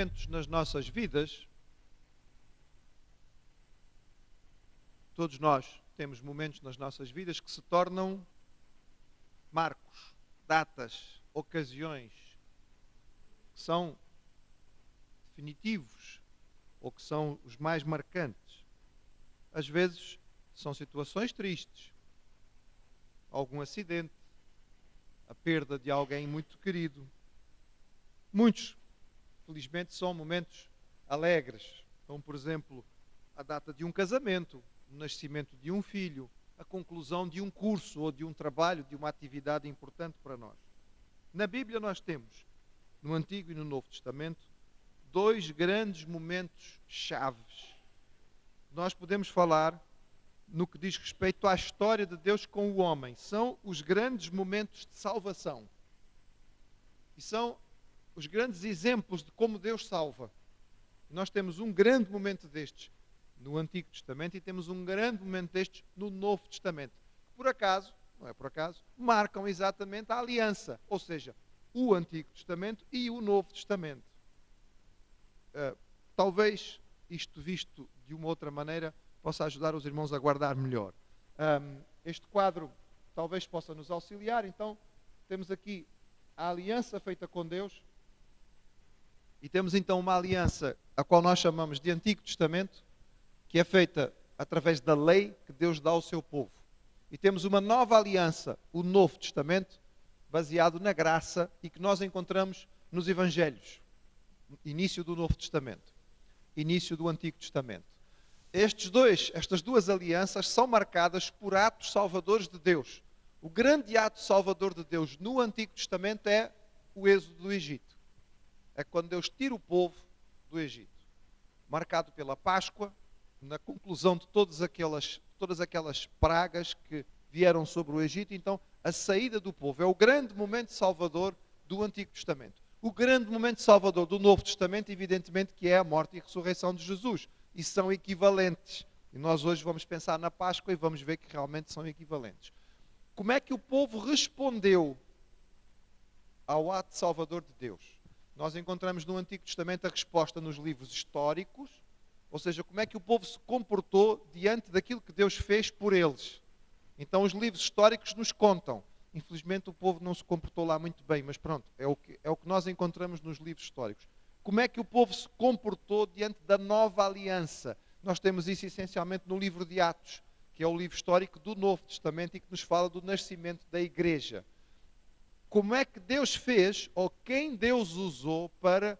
momentos nas nossas vidas, todos nós temos momentos nas nossas vidas que se tornam marcos, datas, ocasiões, que são definitivos ou que são os mais marcantes. Às vezes são situações tristes, algum acidente, a perda de alguém muito querido. Muitos, felizmente, são momentos alegres, como por exemplo a data de um casamento, o nascimento de um filho, a conclusão de um curso ou de um trabalho, de uma atividade importante para nós. Na Bíblia nós temos, no Antigo e no Novo Testamento, dois grandes momentos chaves. Nós podemos falar no que diz respeito à história de Deus com o homem. São os grandes momentos de salvação. E são os grandes exemplos de como Deus salva. Nós temos um grande momento destes no Antigo Testamento e temos um grande momento destes no Novo Testamento. Por acaso, não é por acaso, marcam exatamente a aliança. Ou seja, o Antigo Testamento e o Novo Testamento. Talvez isto visto de uma outra maneira possa ajudar os irmãos a guardar melhor. Este quadro talvez possa nos auxiliar. Então, temos aqui a aliança feita com Deus e temos então uma aliança a qual nós chamamos de Antigo Testamento, que é feita através da lei que Deus dá ao seu povo. E temos uma nova aliança, o Novo Testamento, baseado na graça e que nós encontramos nos Evangelhos. Início do Novo Testamento, início do Antigo Testamento. Estas duas alianças são marcadas por atos salvadores de Deus. O grande ato salvador de Deus no Antigo Testamento é o êxodo do Egito. É quando Deus tira o povo do Egito. Marcado pela Páscoa, na conclusão de todas aquelas pragas que vieram sobre o Egito. Então, a saída do povo é o grande momento salvador do Antigo Testamento. O grande momento salvador do Novo Testamento, evidentemente, que é a morte e a ressurreição de Jesus. E são equivalentes. E nós hoje vamos pensar na Páscoa e vamos ver que realmente são equivalentes. Como é que o povo respondeu ao ato salvador de Deus? Nós encontramos no Antigo Testamento a resposta nos livros históricos, ou seja, como é que o povo se comportou diante daquilo que Deus fez por eles. Então os livros históricos nos contam. Infelizmente o povo não se comportou lá muito bem, mas pronto, é o que nós encontramos nos livros históricos. Como é que o povo se comportou diante da nova aliança? Nós temos isso essencialmente no livro de Atos, que é o livro histórico do Novo Testamento e que nos fala do nascimento da igreja. Como é que Deus fez, ou quem Deus usou para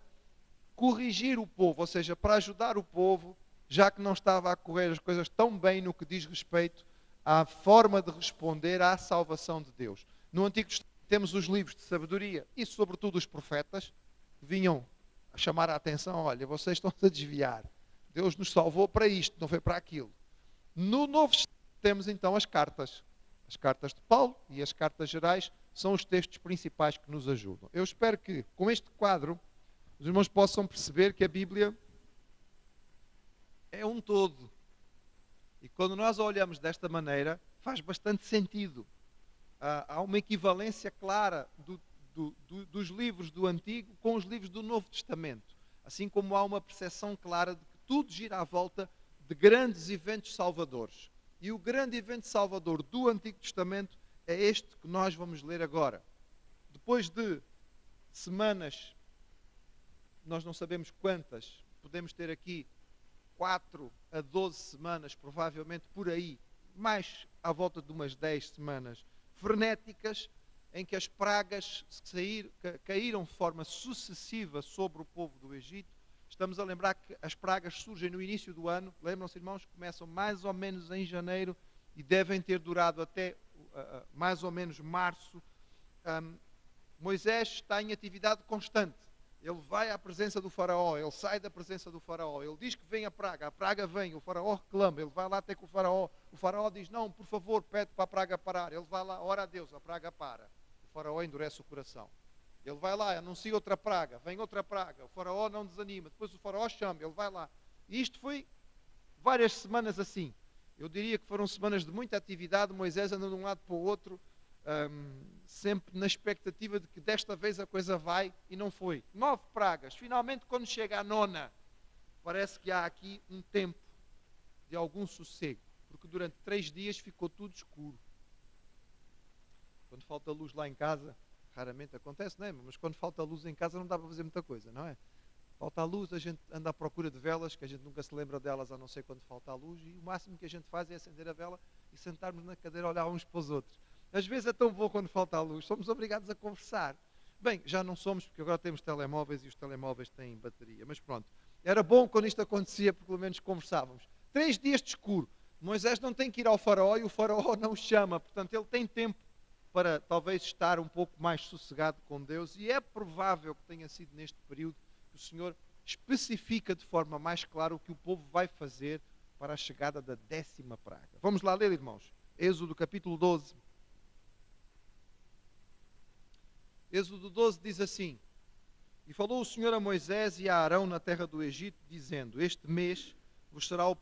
corrigir o povo, ou seja, para ajudar o povo, já que não estava a correr as coisas tão bem no que diz respeito à forma de responder à salvação de Deus. No Antigo Testamento temos os livros de sabedoria e sobretudo os profetas que vinham a chamar a atenção, olha, vocês estão-se a desviar. Deus nos salvou para isto, não foi para aquilo. No Novo Testamento temos então as cartas. As cartas de Paulo e as cartas gerais são os textos principais que nos ajudam. Eu espero que com este quadro os irmãos possam perceber que a Bíblia é um todo. E quando nós a olhamos desta maneira, faz bastante sentido. Há uma equivalência clara dos livros do Antigo com os livros do Novo Testamento. Assim como há uma percepção clara de que tudo gira à volta de grandes eventos salvadores. E o grande evento salvador do Antigo Testamento é este que nós vamos ler agora. Depois de semanas, nós não sabemos quantas, podemos ter aqui 4 a 12 semanas, provavelmente por aí, mais à volta de umas 10 semanas, frenéticas, em que as pragas caíram de forma sucessiva sobre o povo do Egito. Estamos a lembrar que as pragas surgem no início do ano, lembram-se, irmãos, começam mais ou menos em janeiro e devem ter durado até mais ou menos março. Moisés está em atividade constante. Ele vai à presença do faraó, ele sai da presença do faraó, ele diz que vem a praga vem, o faraó reclama, ele vai lá até com o faraó diz, não, por favor, pede para a praga parar, ele vai lá, ora a Deus, a praga para, o faraó endurece o coração, ele vai lá, anuncia outra praga, vem outra praga, o faraó não desanima, depois o faraó chama, ele vai lá, e isto foi várias semanas assim, eu diria que foram semanas de muita atividade, Moisés anda de um lado para o outro, sempre na expectativa de que desta vez a coisa vai, e não foi. 9 pragas. Finalmente, quando chega a 9ª, parece que há aqui um tempo de algum sossego, porque durante 3 dias ficou tudo escuro. Quando falta luz lá em casa, raramente acontece, não é? Mas quando falta luz em casa não dá para fazer muita coisa, não é? Falta a luz, a gente anda à procura de velas, que a gente nunca se lembra delas a não ser quando falta a luz, e o máximo que a gente faz é acender a vela e sentarmos na cadeira a olhar uns para os outros. Às vezes é tão bom quando falta a luz, somos obrigados a conversar. Bem, já não somos, porque agora temos telemóveis e os telemóveis têm bateria, mas pronto. Era bom quando isto acontecia, porque pelo menos conversávamos. 3 dias de escuro. Moisés não tem que ir ao faraó e o faraó não o chama, portanto ele tem tempo para talvez estar um pouco mais sossegado com Deus, e é provável que tenha sido neste período que o Senhor especifica de forma mais clara o que o povo vai fazer para a chegada da 10ª praga. Vamos lá ler, irmãos. Êxodo capítulo 12. Êxodo 12 diz assim: E falou o Senhor a Moisés e a Arão na terra do Egito, dizendo: Este mês vos será o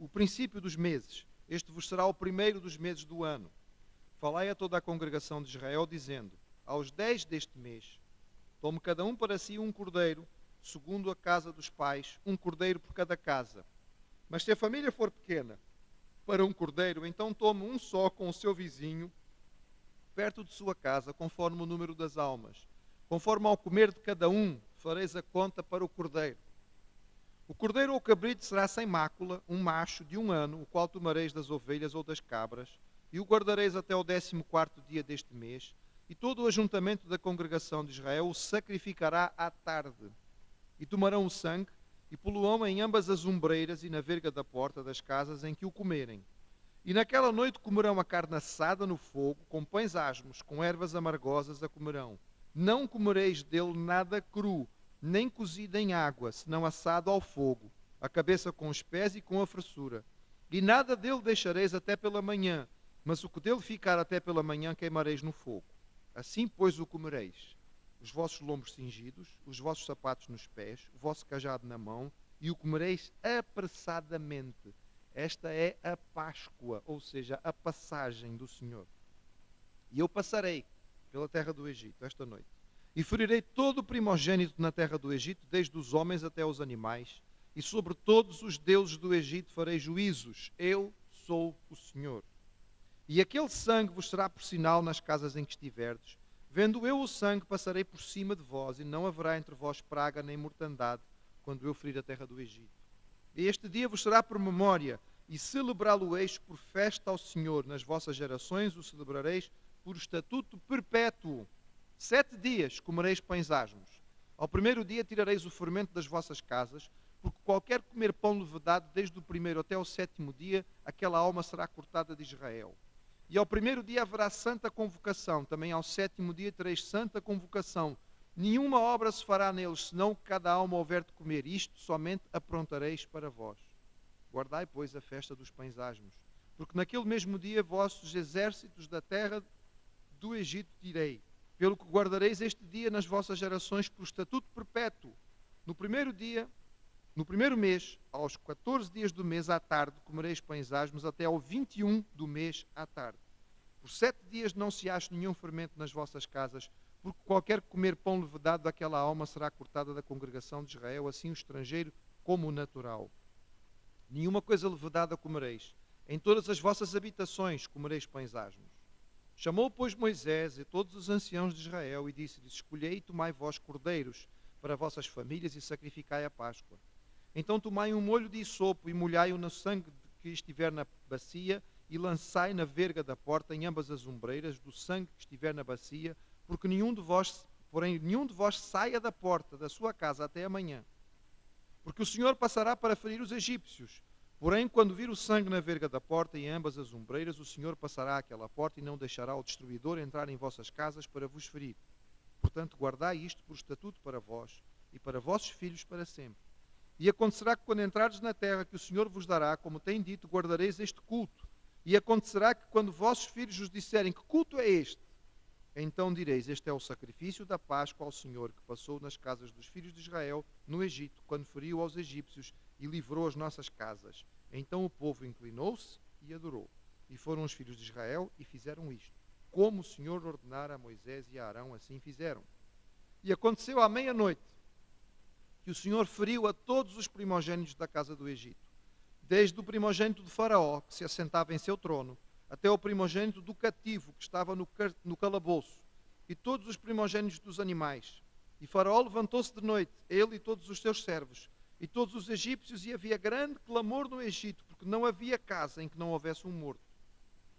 princípio dos meses. Este vos será o primeiro dos meses do ano. Falai a toda a congregação de Israel, dizendo: Aos 10 deste mês, tome cada um para si um cordeiro, segundo a casa dos pais, um cordeiro por cada casa. Mas se a família for pequena, para um cordeiro, então tome um só com o seu vizinho, perto de sua casa, conforme o número das almas. Conforme ao comer de cada um, fareis a conta para o cordeiro. O cordeiro ou cabrito será sem mácula, um macho de 1 ano, o qual tomareis das ovelhas ou das cabras, e o guardareis até o 14º dia deste mês, e todo o ajuntamento da congregação de Israel o sacrificará à tarde. E tomarão o sangue, e poluão em ambas as ombreiras e na verga da porta das casas em que o comerem. E naquela noite comerão a carne assada no fogo, com pães asmos, com ervas amargosas a comerão. Não comereis dele nada cru, nem cozido em água, senão assado ao fogo, a cabeça com os pés e com a fressura. E nada dele deixareis até pela manhã, mas o que dele ficar até pela manhã queimareis no fogo. Assim, pois, o comereis: os vossos lombos cingidos, os vossos sapatos nos pés, o vosso cajado na mão, e o comereis apressadamente. Esta é a Páscoa, ou seja, a passagem do Senhor. E eu passarei pela terra do Egito esta noite, e ferirei todo o primogênito na terra do Egito, desde os homens até os animais, e sobre todos os deuses do Egito farei juízos. Eu sou o Senhor. E aquele sangue vos será por sinal nas casas em que estiverdes. Vendo eu o sangue, passarei por cima de vós, e não haverá entre vós praga nem mortandade, quando eu ferir a terra do Egito. E este dia vos será por memória, e celebrá-lo-eis por festa ao Senhor. Nas vossas gerações o celebrareis por estatuto perpétuo. 7 dias comereis pães asmos. Ao primeiro dia tirareis o fermento das vossas casas, porque qualquer comer pão levedado, desde o primeiro até o 7º dia, aquela alma será cortada de Israel. E ao primeiro dia haverá santa convocação, também ao 7º dia tereis santa convocação. Nenhuma obra se fará neles, senão que cada alma houver de comer. Isto somente aprontareis para vós. Guardai, pois, a festa dos pães asmos, porque naquele mesmo dia vossos exércitos da terra do Egito tirei. Pelo que guardareis este dia nas vossas gerações por estatuto perpétuo. No primeiro mês, aos 14 dias do mês à tarde, comereis pães asmos até ao 21 do mês à tarde. Por 7 dias não se ache nenhum fermento nas vossas casas, porque qualquer comer pão levedado daquela alma será cortada da congregação de Israel, assim o estrangeiro como o natural. Nenhuma coisa levedada comereis. Em todas as vossas habitações comereis pães asmos. Chamou, pois, Moisés e todos os anciãos de Israel e disse-lhes: Escolhei e tomai vós cordeiros para vossas famílias e sacrificai a Páscoa. Então tomai um molho de hisopo e molhai-o no sangue que estiver na bacia e lançai na verga da porta em ambas as ombreiras do sangue que estiver na bacia, porque nenhum de vós saia da porta da sua casa até amanhã. Porque o Senhor passará para ferir os egípcios. Porém, quando vir o sangue na verga da porta e em ambas as ombreiras, o Senhor passará àquela porta e não deixará o destruidor entrar em vossas casas para vos ferir. Portanto, guardai isto por estatuto para vós e para vossos filhos para sempre. E acontecerá que quando entrardes na terra que o Senhor vos dará, como tem dito, guardareis este culto. E acontecerá que quando vossos filhos vos disserem: Que culto é este? Então direis: Este é o sacrifício da Páscoa ao Senhor, que passou nas casas dos filhos de Israel, no Egito, quando feriu aos egípcios e livrou as nossas casas. Então o povo inclinou-se e adorou. E foram os filhos de Israel e fizeram isto. Como o Senhor ordenara a Moisés e a Arão, assim fizeram. E aconteceu à meia-noite que o Senhor feriu a todos os primogênitos da casa do Egito, desde o primogênito de Faraó, que se assentava em seu trono, até o primogênito do cativo, que estava no calabouço, e todos os primogênitos dos animais. E Faraó levantou-se de noite, ele e todos os seus servos, e todos os egípcios, e havia grande clamor no Egito, porque não havia casa em que não houvesse um morto.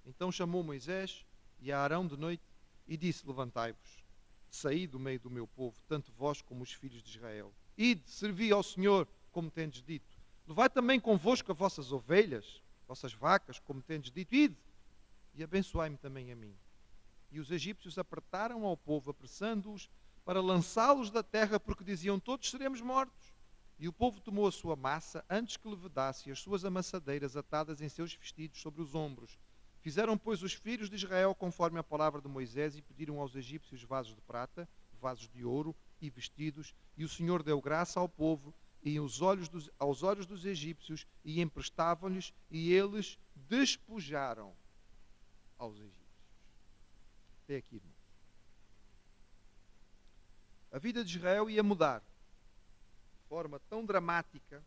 Então chamou Moisés e a Arão de noite, e disse: levantai-vos, saí do meio do meu povo, tanto vós como os filhos de Israel. Ide, servi ao Senhor, como tendes dito. Levai também convosco as vossas ovelhas, vossas vacas, como tendes dito. Ide, e abençoai-me também a mim. E os egípcios apertaram ao povo, apressando-os para lançá-los da terra, porque diziam: todos seremos mortos. E o povo tomou a sua massa antes que levedasse, as suas amassadeiras atadas em seus vestidos sobre os ombros. Fizeram, pois, os filhos de Israel conforme a palavra de Moisés, e pediram aos egípcios vasos de prata, vasos de ouro e vestidos, e o Senhor deu graça ao povo e aos olhos dos egípcios, e emprestavam-lhes, e eles despojaram aos egípcios. Até aqui, irmão. A vida de Israel ia mudar de forma tão dramática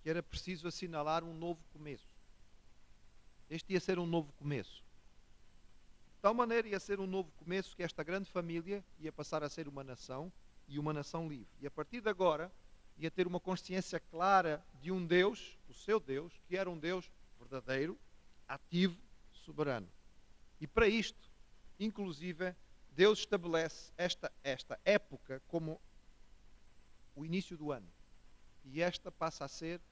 que era preciso assinalar um novo começo. Este ia ser um novo começo. De tal maneira ia ser um novo começo que esta grande família ia passar a ser uma nação, e uma nação livre. E a partir de agora ia ter uma consciência clara de um Deus, o seu Deus, que era um Deus verdadeiro, ativo, soberano. E para isto, inclusive, Deus estabelece esta época como o início do ano. E esta passa a ser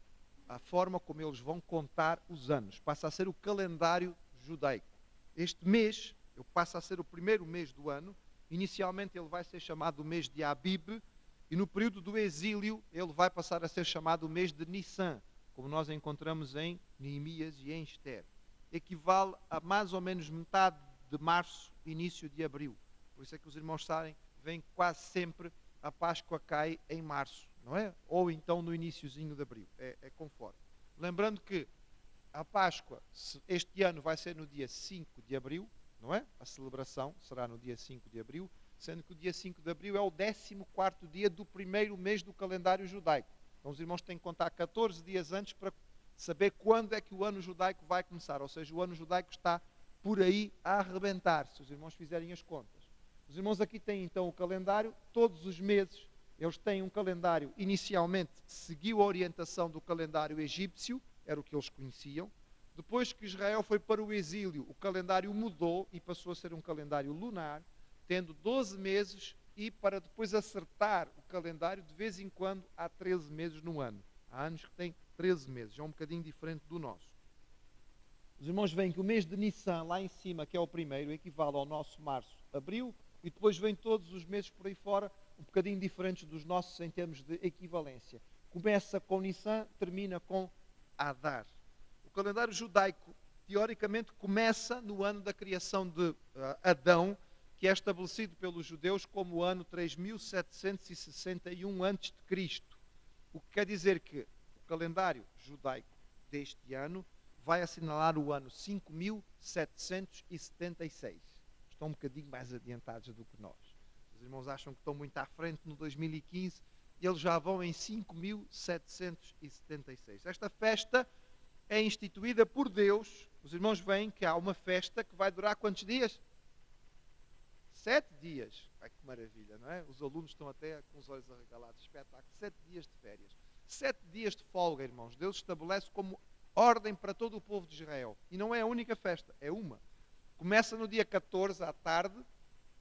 a forma como eles vão contar os anos. Passa a ser o calendário judaico. Este mês, passa a ser o primeiro mês do ano. Inicialmente ele vai ser chamado o mês de Abib, e no período do exílio ele vai passar a ser chamado o mês de Nissan, como nós encontramos em Neemias e em Ester. Equivale a mais ou menos metade de março, início de abril. Por isso é que os irmãos sabem, vem quase sempre a Páscoa cai em março, não é? Ou então no iniciozinho de abril, é conforme. Lembrando que a Páscoa este ano vai ser no dia 5 de abril, não é? A celebração será no dia 5 de abril, sendo que o dia 5 de abril é o 14º dia do primeiro mês do calendário judaico. Então os irmãos têm que contar 14 dias antes para saber quando é que o ano judaico vai começar. Ou seja, o ano judaico está por aí a arrebentar, se os irmãos fizerem as contas. Os irmãos aqui têm então o calendário, todos os meses eles têm um calendário, inicialmente seguiu a orientação do calendário egípcio, era o que eles conheciam. Depois que Israel foi para o exílio, o calendário mudou e passou a ser um calendário lunar, tendo 12 meses, e para depois acertar o calendário, de vez em quando há 13 meses no ano. Há anos que têm 13 meses, é um bocadinho diferente do nosso. Os irmãos veem que o mês de Nissan, lá em cima, que é o primeiro, equivale ao nosso março, abril, e depois vêm todos os meses por aí fora, um bocadinho diferentes dos nossos em termos de equivalência. Começa com Nissan, termina com Adar. O calendário judaico, teoricamente, começa no ano da criação de Adão, que é estabelecido pelos judeus como o ano 3761 a.C. O que quer dizer que o calendário judaico deste ano vai assinalar o ano 5776. Estão um bocadinho mais adiantados do que nós. Os irmãos acham que estão muito à frente no 2015, e eles já vão em 5776. Esta festa é instituída por Deus. Os irmãos veem que há uma festa que vai durar quantos dias? 7 dias. Ai, que maravilha, não é? Os alunos estão até com os olhos arregalados. Espetáculo. 7 dias de férias. 7 dias de folga, irmãos. Deus estabelece como ordem para todo o povo de Israel. E não é a única festa, é uma. Começa no dia 14 à tarde,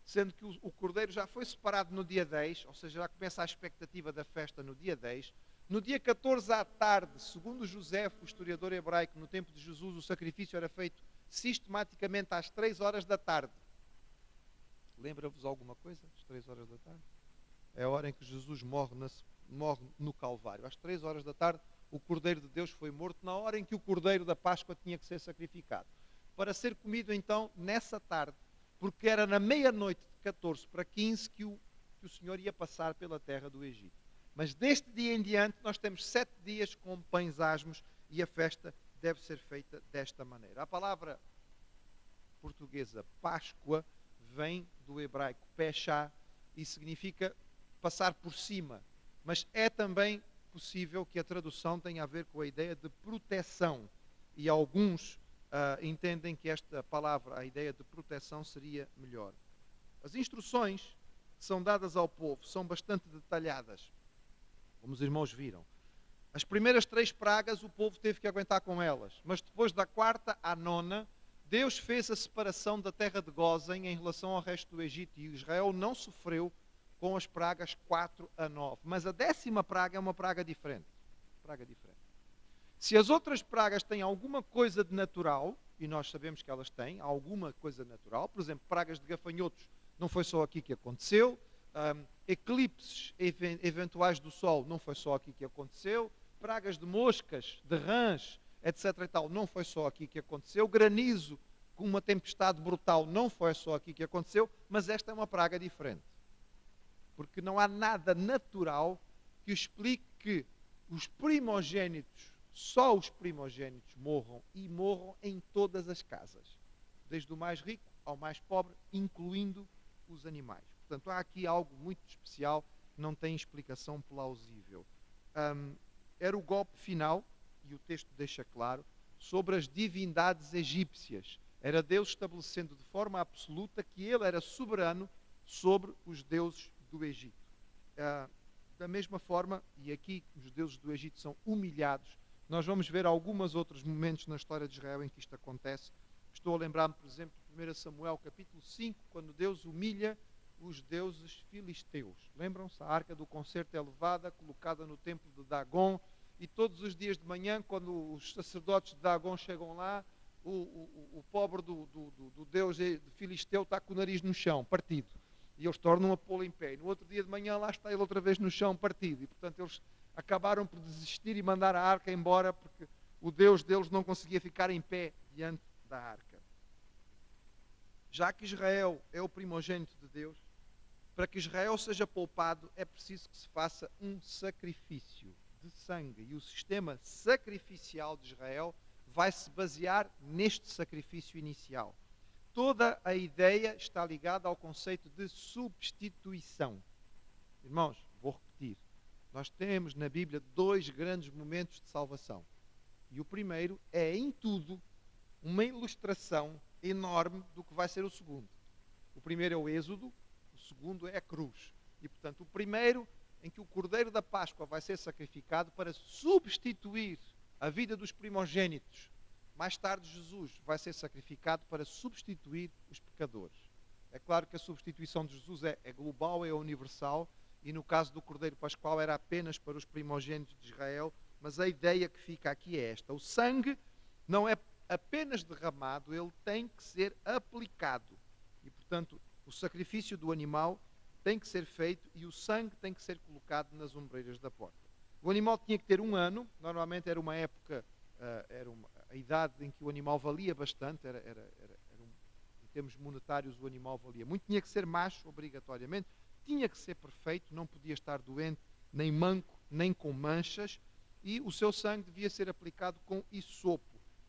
sendo que o cordeiro já foi separado no dia 10, ou seja, já começa a expectativa da festa no dia 10. No dia 14 à tarde, segundo José, o historiador hebraico, no tempo de Jesus, o sacrifício era feito sistematicamente às 3 horas da tarde. Lembra-vos alguma coisa? Às 3 horas da tarde? É a hora em que Jesus morre no Calvário. Às 3 horas da tarde, o Cordeiro de Deus foi morto, na hora em que o Cordeiro da Páscoa tinha que ser sacrificado. Para ser comido, então, nessa tarde, porque era na meia-noite de 14 para 15 que o Senhor ia passar pela terra do Egito. Mas deste dia em diante, nós temos 7 dias com pães asmos, e a festa deve ser feita desta maneira. A palavra portuguesa Páscoa vem do hebraico peshá e significa passar por cima. Mas é também possível que a tradução tenha a ver com a ideia de proteção. E alguns entendem que esta palavra, a ideia de proteção, seria melhor. As instruções que são dadas ao povo são bastante detalhadas, como os irmãos viram. As primeiras 3 pragas o povo teve que aguentar com elas, mas depois da 4ª à 9ª, Deus fez a separação da terra de Gósen em relação ao resto do Egito e Israel não sofreu com as pragas 4 a 9. Mas a 10ª praga é uma praga diferente. Se as outras pragas têm alguma coisa de natural, e nós sabemos que elas têm alguma coisa natural, por exemplo, pragas de gafanhotos, não foi só aqui que aconteceu, eclipses eventuais do sol, não foi só aqui que aconteceu, pragas de moscas, de rãs, etc. e tal, não foi só aqui que aconteceu, granizo com uma tempestade brutal, não foi só aqui que aconteceu, mas esta é uma praga diferente. Porque não há nada natural que explique que os primogênitos, só os primogênitos morram e morram em todas as casas, desde o mais rico ao mais pobre, incluindo os animais. Portanto, há aqui algo muito especial, não tem explicação plausível. Era o golpe final, e o texto deixa claro, sobre as divindades egípcias. Era Deus estabelecendo de forma absoluta que ele era soberano sobre os deuses do Egito. Da mesma forma, e aqui os deuses do Egito são humilhados, nós vamos ver alguns outros momentos na história de Israel em que isto acontece. Estou a lembrar-me, por exemplo, de 1 Samuel capítulo 5, quando Deus humilha os deuses filisteus. Lembram-se? A arca do concerto é levada, colocada no templo de Dagon, e todos os dias de manhã, quando os sacerdotes de Dagon chegam lá, o pobre do deus de filisteu está com o nariz no chão, partido. E eles tornam a pô-lo em pé. E no outro dia de manhã lá está ele outra vez no chão, partido. E portanto eles acabaram por desistir e mandar a arca embora, porque o Deus deles não conseguia ficar em pé diante da arca. Já que Israel é o primogênito de Deus, para que Israel seja poupado é preciso que se faça um sacrifício de sangue. E o sistema sacrificial de Israel vai se basear neste sacrifício inicial. Toda a ideia está ligada ao conceito de substituição. Irmãos, vou repetir. Nós temos na Bíblia 2 grandes momentos de salvação. E o primeiro é, em tudo, uma ilustração enorme do que vai ser o segundo. O primeiro é o Êxodo, o segundo é a cruz. E, portanto, o primeiro em que o Cordeiro da Páscoa vai ser sacrificado para substituir a vida dos primogênitos. Mais tarde, Jesus vai ser sacrificado para substituir os pecadores. É claro que a substituição de Jesus é global, é universal, e no caso do Cordeiro Pascual era apenas para os primogênitos de Israel, mas a ideia que fica aqui é esta. O sangue não é apenas derramado, ele tem que ser aplicado. E, portanto, o sacrifício do animal tem que ser feito e o sangue tem que ser colocado nas ombreiras da porta. O animal tinha que ter 1 ano, normalmente era uma época, a idade em que o animal valia bastante, em termos monetários o animal valia muito, tinha que ser macho obrigatoriamente, tinha que ser perfeito, não podia estar doente, nem manco, nem com manchas, e o seu sangue devia ser aplicado com hisopo.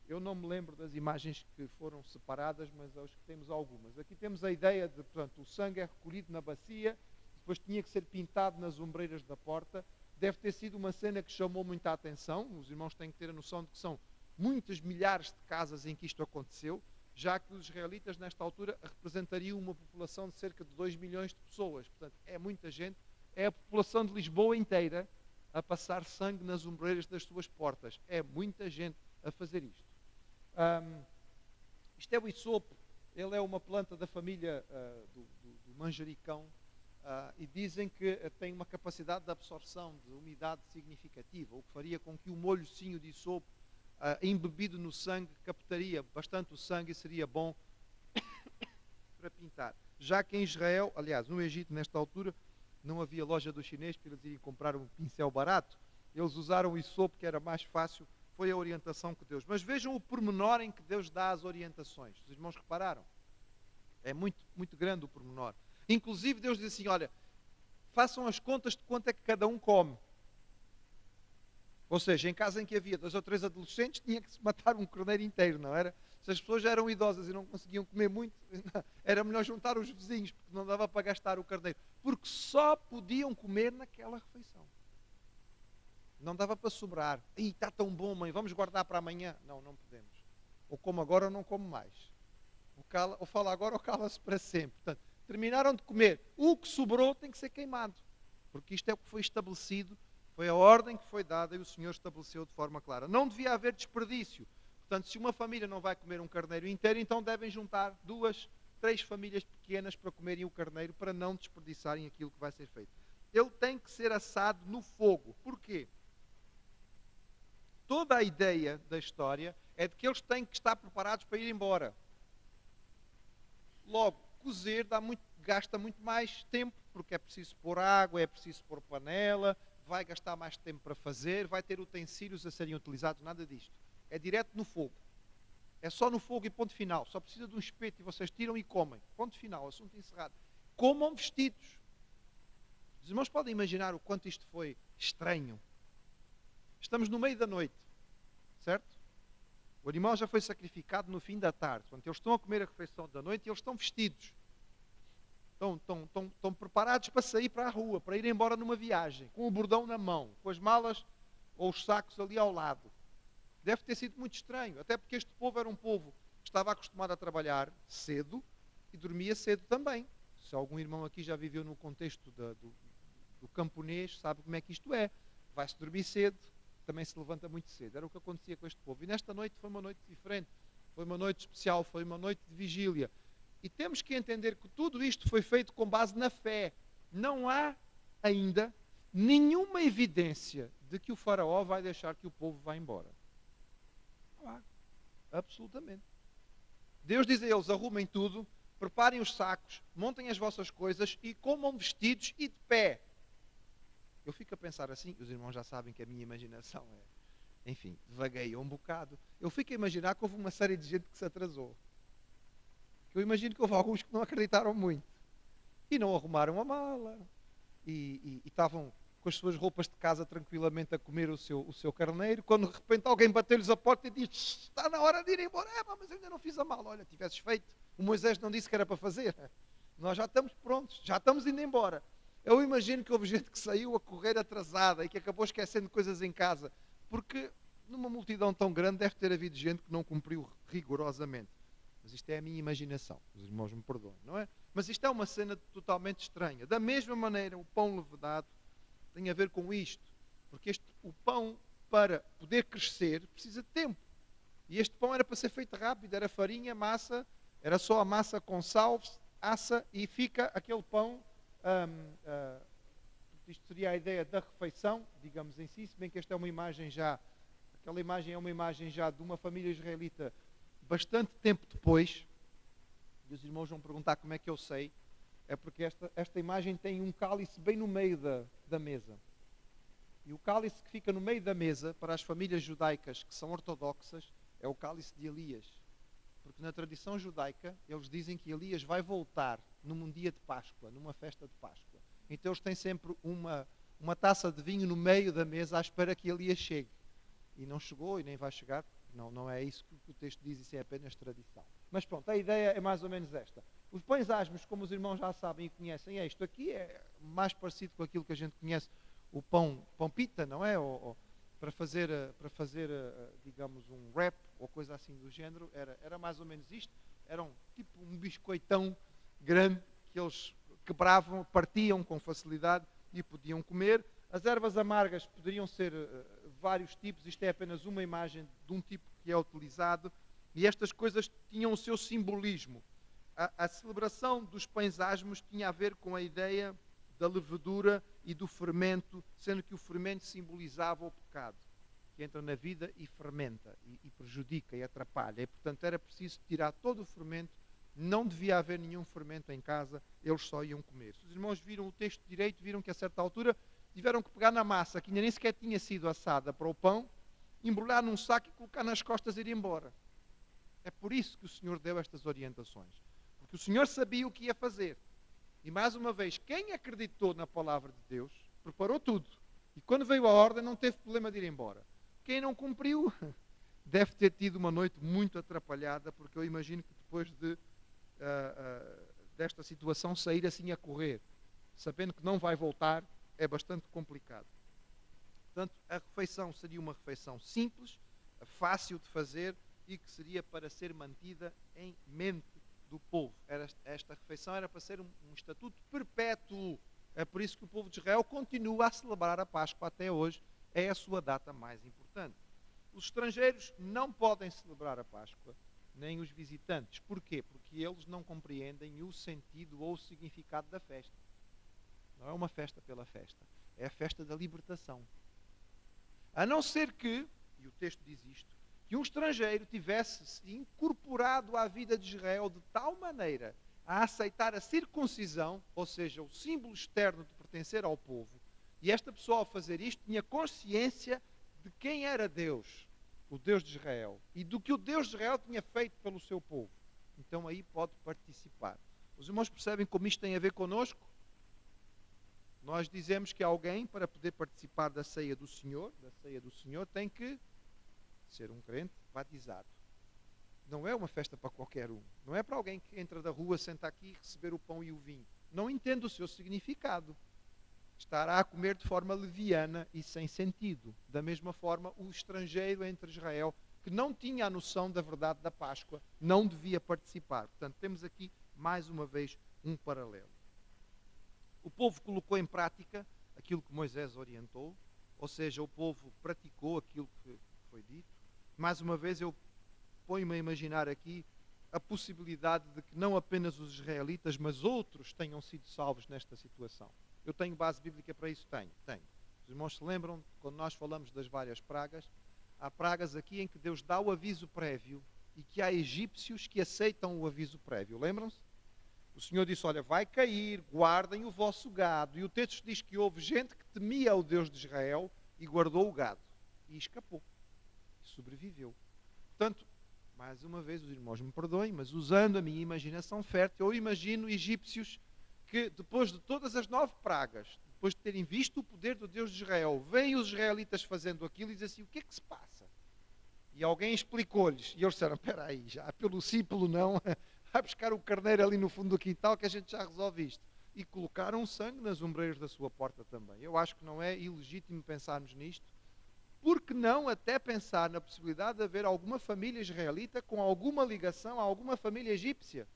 Eu não me lembro das imagens que foram separadas, mas acho que temos algumas. Aqui temos a ideia de, portanto, o sangue é recolhido na bacia, depois tinha que ser pintado nas ombreiras da porta. Deve ter sido uma cena que chamou muita atenção. Os irmãos têm que ter a noção de que são muitas milhares de casas em que isto aconteceu, já que os israelitas, nesta altura, representariam uma população de cerca de 2 milhões de pessoas. Portanto, é muita gente. É a população de Lisboa inteira a passar sangue nas ombreiras das suas portas. É muita gente a fazer isto. Isto é o hisopo. Ele é uma planta da família do manjericão e dizem que tem uma capacidade de absorção de umidade significativa, o que faria com que o molhocinho de hisopo embebido no sangue captaria bastante o sangue e seria bom para pintar. Já que em Israel, aliás, no Egito, nesta altura, não havia loja do chinês para eles irem comprar um pincel barato, eles usaram o hisopo, que era mais fácil. Foi a orientação que Deus... Mas vejam o pormenor em que Deus dá as orientações. Os irmãos repararam? É muito, muito grande o pormenor. Inclusive Deus diz assim, olha, façam as contas de quanto é que cada um come. Ou seja, em casa em que havia 2 ou 3 adolescentes, tinha que se matar um cordeiro inteiro, não era? Se as pessoas já eram idosas e não conseguiam comer muito, era melhor juntar os vizinhos, porque não dava para gastar o carneiro. Porque só podiam comer naquela refeição. Não dava para sobrar. Ih, está tão bom, mãe, vamos guardar para amanhã. Não, não podemos. Ou como agora ou não como mais. Ou fala agora ou cala-se para sempre. Portanto, terminaram de comer. O que sobrou tem que ser queimado. Porque isto é o que foi estabelecido, foi a ordem que foi dada e o Senhor estabeleceu de forma clara. Não devia haver desperdício. Portanto, se uma família não vai comer um carneiro inteiro, então devem juntar 2, 3 famílias pequenas para comerem o carneiro, para não desperdiçarem aquilo que vai ser feito. Ele tem que ser assado no fogo. Porquê? Toda a ideia da história é de que eles têm que estar preparados para ir embora. Logo, cozer gasta muito mais tempo, porque é preciso pôr água, é preciso pôr panela, vai gastar mais tempo para fazer, vai ter utensílios a serem utilizados, nada disto. É direto no fogo. É só no fogo e ponto final. Só precisa de um espeto e vocês tiram e comem. Ponto final, assunto encerrado. Comam vestidos. Os irmãos podem imaginar o quanto isto foi estranho. Estamos no meio da noite, certo? O animal já foi sacrificado no fim da tarde. Portanto, eles estão a comer a refeição da noite e eles estão vestidos. Estão preparados para sair para a rua, para ir embora numa viagem, com o bordão na mão, com as malas ou os sacos ali ao lado. Deve ter sido muito estranho, até porque este povo era um povo que estava acostumado a trabalhar cedo e dormia cedo também. Se algum irmão aqui já viveu no contexto do camponês, sabe como é que isto é. Vai-se dormir cedo, também se levanta muito cedo. Era o que acontecia com este povo. E nesta noite foi uma noite diferente, foi uma noite especial, foi uma noite de vigília. E temos que entender que tudo isto foi feito com base na fé. Não há ainda nenhuma evidência de que o faraó vai deixar que o povo vá embora. Não há. Absolutamente. Deus diz a eles, arrumem tudo, preparem os sacos, montem as vossas coisas e comam vestidos e de pé. Eu fico a pensar assim, os irmãos já sabem que a minha imaginação enfim, vagueia um bocado. Eu fico a imaginar que houve uma série de gente que se atrasou. Eu imagino que houve alguns que não acreditaram muito. E não arrumaram a mala. E estavam com as suas roupas de casa tranquilamente a comer o seu carneiro. Quando de repente alguém bateu-lhes a porta e disse, está na hora de ir embora. Mas eu ainda não fiz a mala. Olha, tivesses feito. O Moisés não disse que era para fazer. Nós já estamos prontos. Já estamos indo embora. Eu imagino que houve gente que saiu a correr atrasada e que acabou esquecendo coisas em casa. Porque numa multidão tão grande deve ter havido gente que não cumpriu rigorosamente. Mas isto é a minha imaginação, os irmãos me perdoem, não é? Mas isto é uma cena totalmente estranha. Da mesma maneira, o pão levedado tem a ver com isto. Porque o pão, para poder crescer, precisa de tempo. E este pão era para ser feito rápido, era farinha, massa, era só a massa com sal, assa e fica aquele pão. Isto seria a ideia da refeição, digamos em si, se bem que esta é uma imagem já, aquela imagem é uma imagem já de uma família israelita bastante tempo depois. E os irmãos vão perguntar como é que eu sei. É porque esta imagem tem um cálice bem no meio da mesa. E o cálice que fica no meio da mesa, para as famílias judaicas que são ortodoxas, é o cálice de Elias. Porque na tradição judaica, eles dizem que Elias vai voltar num dia de Páscoa, numa festa de Páscoa. Então eles têm sempre uma taça de vinho no meio da mesa à espera que Elias chegue. E não chegou e nem vai chegar. Não é isso que o texto diz, isso é apenas tradição. Mas pronto, a ideia é mais ou menos esta. Os pães asmos, como os irmãos já sabem e conhecem, isto aqui é mais parecido com aquilo que a gente conhece, o pão pita, não é? Ou para fazer, digamos, um wrap ou coisa assim do género, era mais ou menos isto. Era tipo um biscoitão grande que eles quebravam, partiam com facilidade e podiam comer. As ervas amargas poderiam ser vários tipos, isto é apenas uma imagem de um tipo que é utilizado, e estas coisas tinham o seu simbolismo. A celebração dos pães asmos tinha a ver com a ideia da levedura e do fermento, sendo que o fermento simbolizava o pecado, que entra na vida e fermenta, e prejudica, e atrapalha. E, portanto, era preciso tirar todo o fermento, não devia haver nenhum fermento em casa, eles só iam comer. Se os irmãos viram o texto direito, viram que a certa altura tiveram que pegar na massa, que ainda nem sequer tinha sido assada para o pão, embrulhar num saco e colocar nas costas e ir embora. É por isso que o Senhor deu estas orientações. Porque o Senhor sabia o que ia fazer. E mais uma vez, quem acreditou na palavra de Deus, preparou tudo. E quando veio a ordem, não teve problema de ir embora. Quem não cumpriu, deve ter tido uma noite muito atrapalhada, porque eu imagino que depois desta situação sair assim a correr, sabendo que não vai voltar, é bastante complicado. Portanto, a refeição seria uma refeição simples, fácil de fazer e que seria para ser mantida em mente do povo. Esta refeição era para ser um estatuto perpétuo. É por isso que o povo de Israel continua a celebrar a Páscoa até hoje. É a sua data mais importante. Os estrangeiros não podem celebrar a Páscoa, nem os visitantes. Porquê? Porque eles não compreendem o sentido ou o significado da festa. Não é uma festa pela festa. É a festa da libertação. A não ser que, e o texto diz isto, que um estrangeiro tivesse se incorporado à vida de Israel de tal maneira a aceitar a circuncisão, ou seja, o símbolo externo de pertencer ao povo, e esta pessoa ao fazer isto tinha consciência de quem era Deus, o Deus de Israel, e do que o Deus de Israel tinha feito pelo seu povo. Então aí pode participar. Os irmãos percebem como isto tem a ver connosco? Nós dizemos que alguém, para poder participar da ceia do Senhor, tem que ser um crente batizado. Não é uma festa para qualquer um. Não é para alguém que entra da rua, senta aqui, receber o pão e o vinho. Não entende o seu significado. Estará a comer de forma leviana e sem sentido. Da mesma forma, o estrangeiro entre Israel, que não tinha a noção da verdade da Páscoa, não devia participar. Portanto, temos aqui, mais uma vez, um paralelo. O povo colocou em prática aquilo que Moisés orientou, ou seja, o povo praticou aquilo que foi dito. Mais uma vez eu ponho-me a imaginar aqui a possibilidade de que não apenas os israelitas, mas outros tenham sido salvos nesta situação. Eu tenho base bíblica para isso? Tenho. Os irmãos se lembram, quando nós falamos das várias pragas, há pragas aqui em que Deus dá o aviso prévio e que há egípcios que aceitam o aviso prévio. Lembram-se? O Senhor disse, olha, vai cair, guardem o vosso gado. E o texto diz que houve gente que temia o Deus de Israel e guardou o gado. E escapou. E sobreviveu. Portanto, mais uma vez, os irmãos me perdoem, mas usando a minha imaginação fértil, eu imagino egípcios que, depois de todas as 9 pragas, depois de terem visto o poder do Deus de Israel, veem os israelitas fazendo aquilo e dizem assim, o que é que se passa? E alguém explicou-lhes. E eles disseram, espera aí, já pelo sim, pelo não... Vai buscar o carneiro ali no fundo do quintal que a gente já resolve isto. E colocaram sangue nas ombreiras da sua porta também. Eu acho que não é ilegítimo pensarmos nisto. Por que não até pensar na possibilidade de haver alguma família israelita com alguma ligação a alguma família egípcia?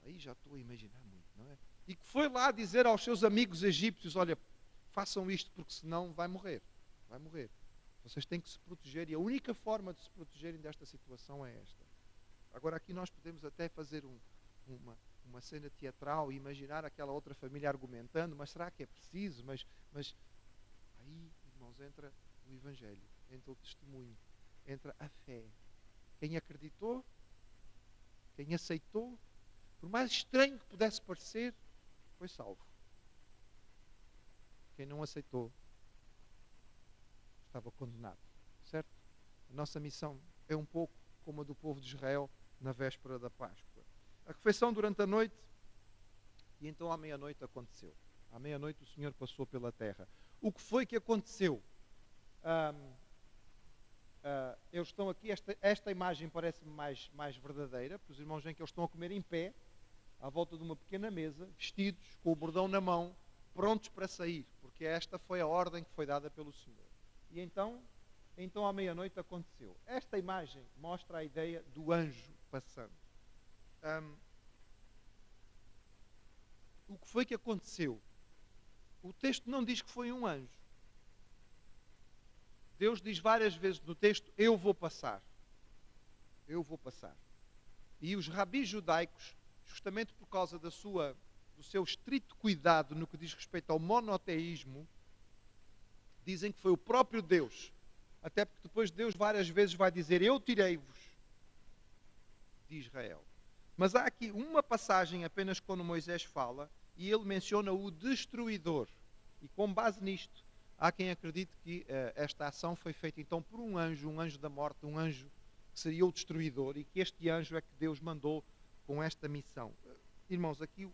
Aí já estou a imaginar muito, não é? E que foi lá dizer aos seus amigos egípcios, olha, façam isto porque senão vai morrer. Vai morrer. Vocês têm que se proteger e a única forma de se protegerem desta situação é esta. Agora aqui nós podemos até fazer uma cena teatral e imaginar aquela outra família argumentando, mas será que é preciso? Mas aí, irmãos, entra o Evangelho, entra o testemunho, entra a fé. Quem acreditou, quem aceitou, por mais estranho que pudesse parecer, foi salvo. Quem não aceitou, estava condenado. Certo? A nossa missão é um pouco como a do povo de Israel na véspera da Páscoa. A refeição durante a noite, e então à meia-noite aconteceu. À meia-noite o Senhor passou pela terra. O que foi que aconteceu? Eles estão aqui, esta imagem parece-me mais verdadeira, porque os irmãos veem que eles estão a comer em pé, à volta de uma pequena mesa, vestidos, com o bordão na mão, prontos para sair, porque esta foi a ordem que foi dada pelo Senhor. E então à meia-noite aconteceu. Esta imagem mostra a ideia do anjo passando. O que foi que aconteceu? O texto não diz que foi um anjo. Deus diz várias vezes no texto, eu vou passar. Eu vou passar. E os rabis judaicos, justamente por causa do seu estrito cuidado no que diz respeito ao monoteísmo, dizem que foi o próprio Deus. Até porque depois Deus várias vezes vai dizer, eu tirei-vos de Israel. Mas há aqui uma passagem apenas quando Moisés fala, e ele menciona o destruidor. E com base nisto, há quem acredite que esta ação foi feita então por um anjo da morte, um anjo que seria o destruidor, e que este anjo é que Deus mandou com esta missão. Irmãos, aqui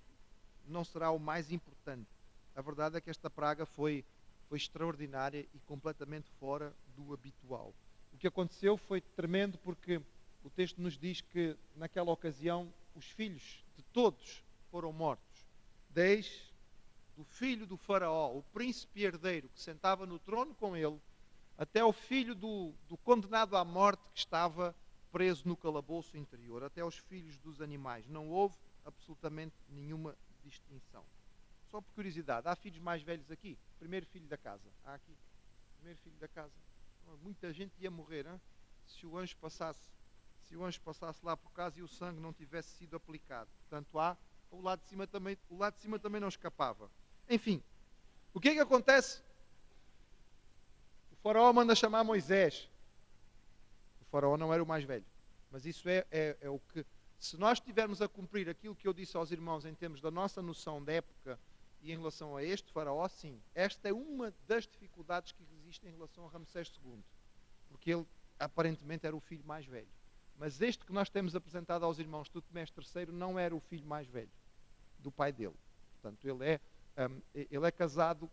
não será o mais importante. A verdade é que esta praga foi extraordinária e completamente fora do habitual. O que aconteceu foi tremendo, porque o texto nos diz que naquela ocasião os filhos de todos foram mortos, desde o filho do faraó, o príncipe herdeiro que sentava no trono com ele, até o filho do condenado à morte que estava preso no calabouço interior, até os filhos dos animais. Não houve absolutamente nenhuma distinção. Só por curiosidade, há filhos mais velhos aqui? Primeiro filho da casa. Há aqui? Primeiro filho da casa. Muita gente ia morrer, hein? Se o anjo passasse lá por casa e o sangue não tivesse sido aplicado. Portanto, o lado de cima também não escapava. Enfim, o que é que acontece? O faraó manda chamar Moisés. O faraó não era o mais velho, mas isso é o que, se nós estivermos a cumprir aquilo que eu disse aos irmãos em termos da nossa noção da época e em relação a este faraó, sim, esta é uma das dificuldades que existe em relação a Ramsés II, porque ele aparentemente era o filho mais velho. Mas este que nós temos apresentado aos irmãos, Tutmés III, não era o filho mais velho do pai dele. Portanto, ele é casado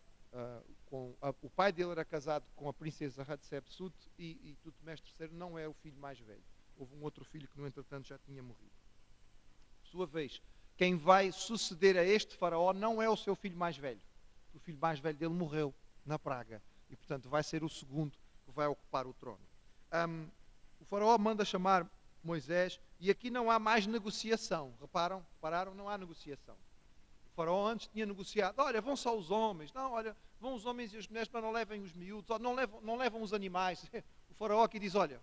o pai dele era casado com a princesa Hatshepsut e Tutmés III não é o filho mais velho. Houve um outro filho que, no entretanto, já tinha morrido. Por sua vez, quem vai suceder a este faraó não é o seu filho mais velho. O filho mais velho dele morreu na praga e, portanto, vai ser o segundo que vai ocupar o trono. O faraó manda chamar Moisés e aqui não há mais negociação. Repararam? Não há negociação. O faraó antes tinha negociado, olha, vão só os homens, não, olha, vão os homens e as mulheres, mas não levem os miúdos, não levam os animais. O faraó aqui diz, olha,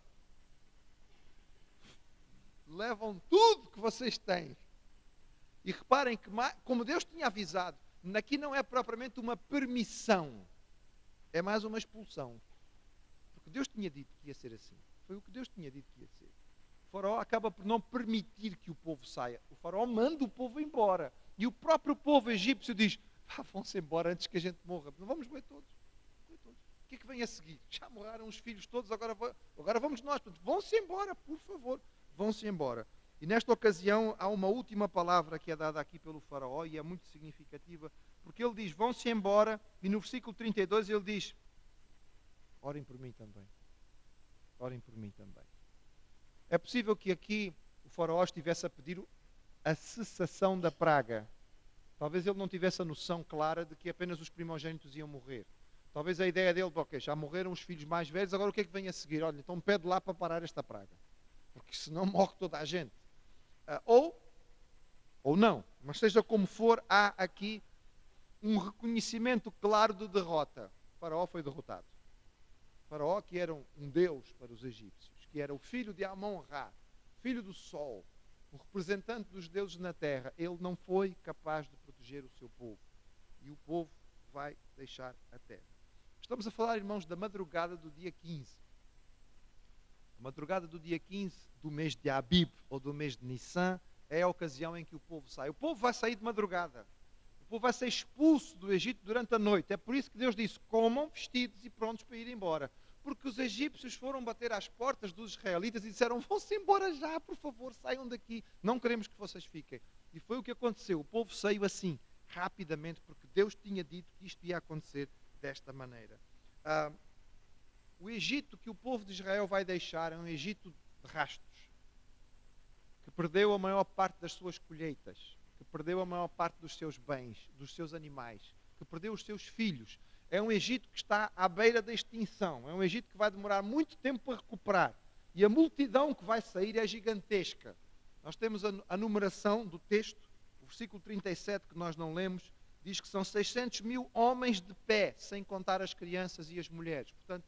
levam tudo que vocês têm. E reparem que, como Deus tinha avisado, aqui não é propriamente uma permissão, é mais uma expulsão. Porque Deus tinha dito que ia ser assim. Foi o que Deus tinha dito que ia ser. O faraó acaba por não permitir que o povo saia. O faraó manda o povo embora. E o próprio povo egípcio diz, vão-se embora antes que a gente morra. Não vamos morrer todos. O que é que vem a seguir? Já morreram os filhos todos, agora vamos nós. Vão-se embora, por favor. Vão-se embora. E nesta ocasião há uma última palavra que é dada aqui pelo faraó e é muito significativa, porque ele diz, vão-se embora, e no versículo 32 ele diz, orem por mim também. Orem por mim também. É possível que aqui o faraó estivesse a pedir a cessação da praga. Talvez ele não tivesse a noção clara de que apenas os primogênitos iam morrer. Talvez a ideia dele, ok, já morreram os filhos mais velhos, agora o que é que vem a seguir? Olha, então pede lá para parar esta praga. Porque senão morre toda a gente. Ou não, mas seja como for, há aqui um reconhecimento claro de derrota. O faraó foi derrotado. O faraó, que era um deus para os egípcios, que era o filho de Amon-Ra, filho do sol, o representante dos deuses na terra, ele não foi capaz de proteger o seu povo. E o povo vai deixar a terra. Estamos a falar, irmãos, da madrugada do dia 15. A madrugada do dia 15 do mês de Abib, ou do mês de Nissan, é a ocasião em que o povo sai. O povo vai sair de madrugada. O povo vai ser expulso do Egito durante a noite. É por isso que Deus disse, comam vestidos e prontos para ir embora. Porque os egípcios foram bater às portas dos israelitas e disseram, vão-se embora já, por favor, saiam daqui. Não queremos que vocês fiquem. E foi o que aconteceu. O povo saiu assim, rapidamente, porque Deus tinha dito que isto ia acontecer desta maneira. O Egito que o povo de Israel vai deixar é um Egito de rastros, que perdeu a maior parte das suas colheitas, que perdeu a maior parte dos seus bens, dos seus animais, que perdeu os seus filhos. É um Egito que está à beira da extinção. É um Egito que vai demorar muito tempo para recuperar. E a multidão que vai sair é gigantesca. Nós temos a numeração do texto, o versículo 37 que nós não lemos, diz que são 600 mil homens de pé, sem contar as crianças e as mulheres. Portanto,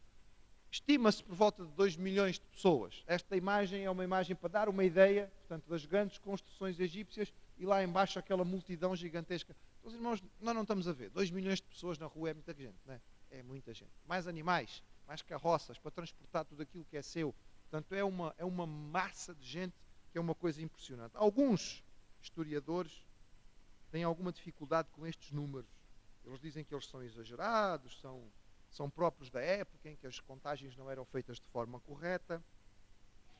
estima-se por volta de 2 milhões de pessoas. Esta imagem é uma imagem para dar uma ideia, portanto, das grandes construções egípcias e lá embaixo aquela multidão gigantesca. Então, irmãos, nós não estamos a ver. 2 milhões de pessoas na rua é muita gente, não é? É muita gente. Mais animais, mais carroças para transportar tudo aquilo que é seu. Portanto, é uma massa de gente que é uma coisa impressionante. Alguns historiadores têm alguma dificuldade com estes números. Eles dizem que eles são exagerados, são próprios da época em que as contagens não eram feitas de forma correta.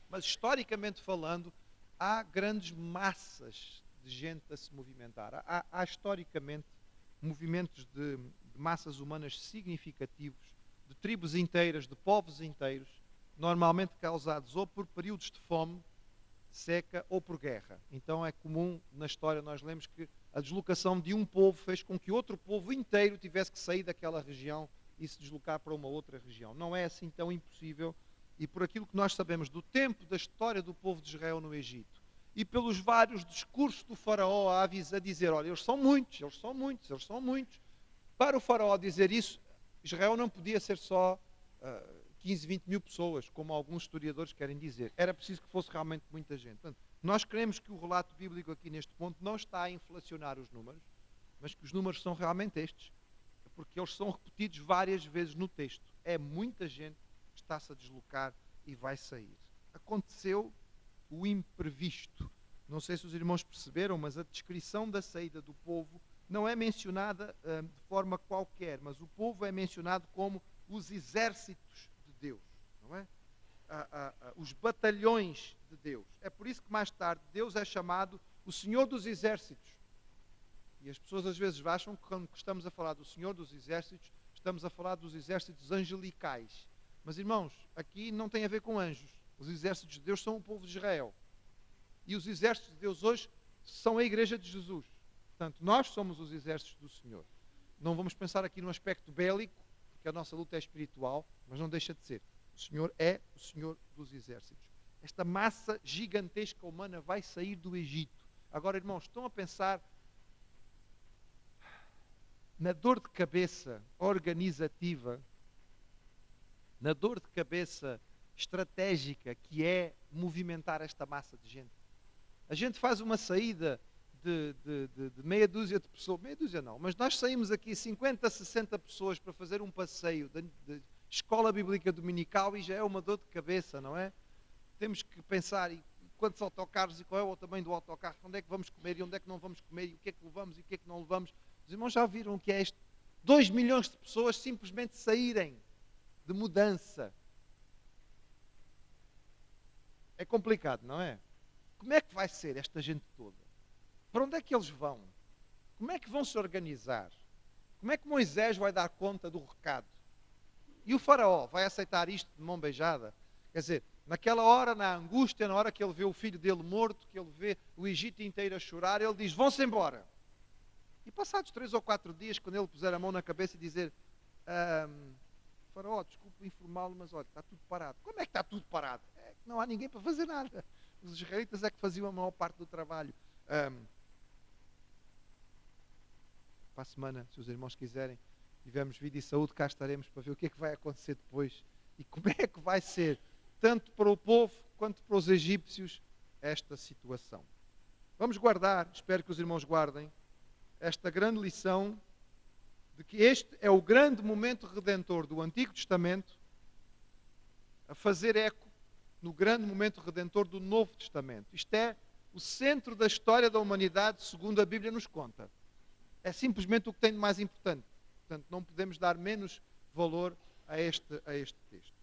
Mas, historicamente falando, há grandes massas de gente a se movimentar. Há historicamente, movimentos de massas humanas significativos, de tribos inteiras, de povos inteiros, normalmente causados ou por períodos de fome, seca ou por guerra. Então é comum na história nós lemos que a deslocação de um povo fez com que outro povo inteiro tivesse que sair daquela região e se deslocar para uma outra região. Não é assim tão impossível, e por aquilo que nós sabemos do tempo da história do povo de Israel no Egito, e pelos vários discursos do faraó a dizer, olha, eles são muitos, eles são muitos, eles são muitos. Para o faraó dizer isso, Israel não podia ser só 15, 20 mil pessoas, como alguns historiadores querem dizer. Era preciso que fosse realmente muita gente. Portanto, nós queremos que o relato bíblico aqui neste ponto não está a inflacionar os números, mas que os números são realmente estes, porque eles são repetidos várias vezes no texto. É muita gente que está-se a deslocar e vai sair. Aconteceu o imprevisto. Não sei se os irmãos perceberam, mas a descrição da saída do povo não é mencionada de forma qualquer, mas o povo é mencionado como os exércitos de Deus, não é? Os batalhões de Deus. É por isso que mais tarde Deus é chamado o Senhor dos Exércitos. E as pessoas às vezes acham que quando estamos a falar do Senhor dos Exércitos, estamos a falar dos exércitos angelicais. Mas irmãos, aqui não tem a ver com anjos. Os exércitos de Deus são o povo de Israel. E os exércitos de Deus hoje são a igreja de Jesus. Portanto, nós somos os exércitos do Senhor. Não vamos pensar aqui no aspecto bélico, porque a nossa luta é espiritual, mas não deixa de ser. O Senhor é o Senhor dos exércitos. Esta massa gigantesca humana vai sair do Egito. Agora, irmãos, estão a pensar na dor de cabeça organizativa, na dor de cabeça estratégica que é movimentar esta massa de gente. A gente faz uma saída de meia dúzia de pessoas, meia dúzia não, mas nós saímos aqui 50, 60 pessoas para fazer um passeio de escola bíblica dominical e já é uma dor de cabeça, não é? Temos que pensar em quantos autocarros e qual é o tamanho do autocarro, onde é que vamos comer e onde é que não vamos comer e o que é que levamos e o que é que não levamos. Os irmãos já viram o que é isto? 2 milhões de pessoas simplesmente saírem de mudança. É complicado, não é? Como é que vai ser esta gente toda? Para onde é que eles vão? Como é que vão se organizar? Como é que Moisés vai dar conta do recado? E o faraó vai aceitar isto de mão beijada? Quer dizer, naquela hora, na angústia, na hora que ele vê o filho dele morto, que ele vê o Egito inteiro a chorar, ele diz, vão-se embora. E passados 3 ou 4 dias, quando ele puser a mão na cabeça e dizer, faraó, desculpe informá-lo, mas olha, está tudo parado. Como é que está tudo parado? É que não há ninguém para fazer nada. Os israelitas é que faziam a maior parte do trabalho. Para a semana, se os irmãos quiserem, tivemos vida e saúde, cá estaremos para ver o que é que vai acontecer depois e como é que vai ser, tanto para o povo quanto para os egípcios, esta situação. Vamos guardar, espero que os irmãos guardem, esta grande lição de que este é o grande momento redentor do Antigo Testamento a fazer eco no grande momento redentor do Novo Testamento. Isto é o centro da história da humanidade, segundo a Bíblia nos conta. É simplesmente o que tem de mais importante. Portanto, não podemos dar menos valor a este texto.